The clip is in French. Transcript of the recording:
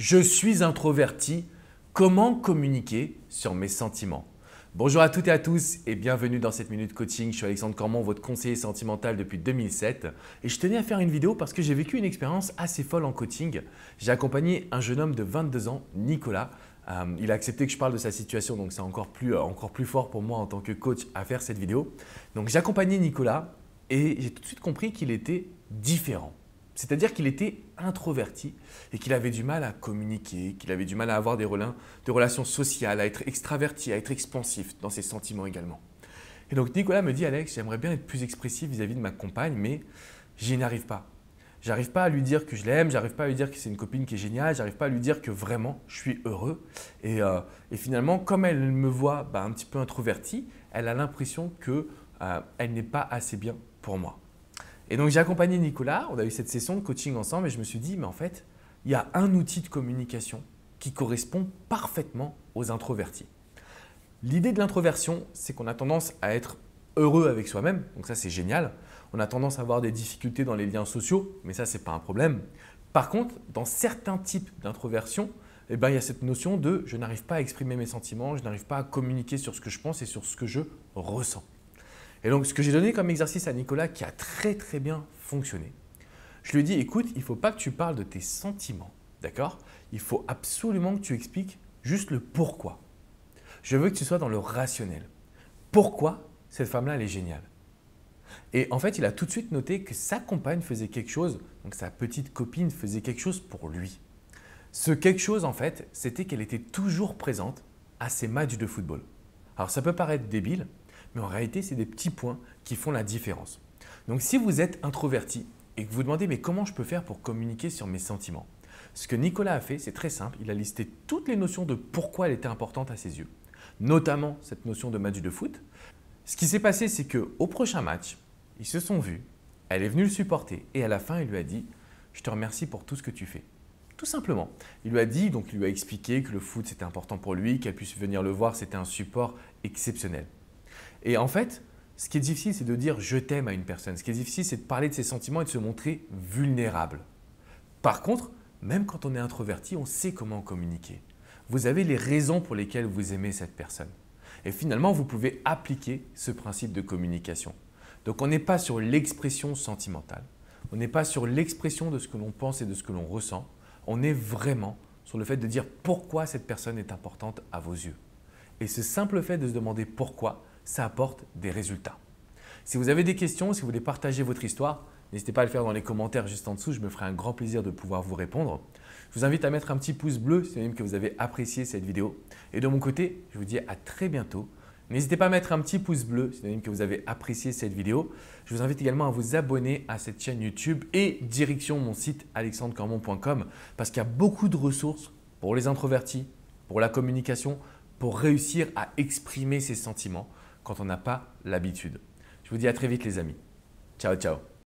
Je suis introverti. Comment communiquer sur mes sentiments? Bonjour à toutes et à tous et bienvenue dans cette minute coaching. Je suis Alexandre Cormon, votre conseiller sentimental depuis 2007 et je tenais à faire une vidéo parce que j'ai vécu une expérience assez folle en coaching. J'ai accompagné un jeune homme de 22 ans, Nicolas. Il a accepté que je parle de sa situation, donc c'est encore plus fort pour moi en tant que coach à faire cette vidéo. Donc j'ai accompagné Nicolas et j'ai tout de suite compris qu'il était différent. C'est-à-dire qu'il était introverti et qu'il avait du mal à communiquer, qu'il avait du mal à avoir des relations sociales, à être extraverti, à être expansif dans ses sentiments également. Et donc Nicolas me dit « Alex, j'aimerais bien être plus expressif vis-à-vis de ma compagne, mais j'y n'arrive pas. J'arrive pas à lui dire que je l'aime, j'arrive pas à lui dire que c'est une copine qui est géniale, j'arrive pas à lui dire que vraiment je suis heureux. Et finalement, comme elle me voit un petit peu introverti, elle a l'impression qu'elle n'est pas assez bien pour moi. » Et donc, j'ai accompagné Nicolas, on a eu cette session de coaching ensemble et je me suis dit, mais en fait, il y a un outil de communication qui correspond parfaitement aux introvertis. L'idée de l'introversion, c'est qu'on a tendance à être heureux avec soi-même, donc ça c'est génial. On a tendance à avoir des difficultés dans les liens sociaux, mais ça c'est pas un problème. Par contre, dans certains types d'introversion, il y a cette notion de je n'arrive pas à exprimer mes sentiments, je n'arrive pas à communiquer sur ce que je pense et sur ce que je ressens. Et donc, ce que j'ai donné comme exercice à Nicolas qui a très bien fonctionné, je lui ai dit, écoute, il ne faut pas que tu parles de tes sentiments, d'accord? Il faut absolument que tu expliques juste le pourquoi. Je veux que tu sois dans le rationnel. Pourquoi cette femme-là, elle est géniale? Et en fait, il a tout de suite noté que sa compagne faisait quelque chose, donc sa petite copine faisait quelque chose pour lui. Ce quelque chose, en fait, c'était qu'elle était toujours présente à ses matchs de football. Alors, ça peut paraître débile, mais en réalité, c'est des petits points qui font la différence. Donc, si vous êtes introverti et que vous demandez « mais comment je peux faire pour communiquer sur mes sentiments ?» Ce que Nicolas a fait, c'est très simple. Il a listé toutes les notions de pourquoi elle était importante à ses yeux, notamment cette notion de match de foot. Ce qui s'est passé, c'est qu'au prochain match, ils se sont vus, elle est venue le supporter et à la fin, il lui a dit « je te remercie pour tout ce que tu fais ». Tout simplement. Il lui a dit, donc il lui a expliqué que le foot c'était important pour lui, qu'elle puisse venir le voir, c'était un support exceptionnel. Et en fait, ce qui est difficile, c'est de dire « je t'aime » à une personne. Ce qui est difficile, c'est de parler de ses sentiments et de se montrer vulnérable. Par contre, même quand on est introverti, on sait comment communiquer. Vous avez les raisons pour lesquelles vous aimez cette personne. Et finalement, vous pouvez appliquer ce principe de communication. Donc, on n'est pas sur l'expression sentimentale. On n'est pas sur l'expression de ce que l'on pense et de ce que l'on ressent. On est vraiment sur le fait de dire pourquoi cette personne est importante à vos yeux. Et ce simple fait de se demander pourquoi, ça apporte des résultats. Si vous avez des questions, si vous voulez partager votre histoire, n'hésitez pas à le faire dans les commentaires juste en dessous. Je me ferai un grand plaisir de pouvoir vous répondre. Je vous invite à mettre un petit pouce bleu si que vous avez apprécié cette vidéo. Et de mon côté, je vous dis à très bientôt. N'hésitez pas à mettre un petit pouce bleu si que vous avez apprécié cette vidéo. Je vous invite également à vous abonner à cette chaîne YouTube et direction mon site alexandrecormon.com parce qu'il y a beaucoup de ressources pour les introvertis, pour la communication, pour réussir à exprimer ses sentiments quand on n'a pas l'habitude. Je vous dis à très vite les amis. Ciao, ciao.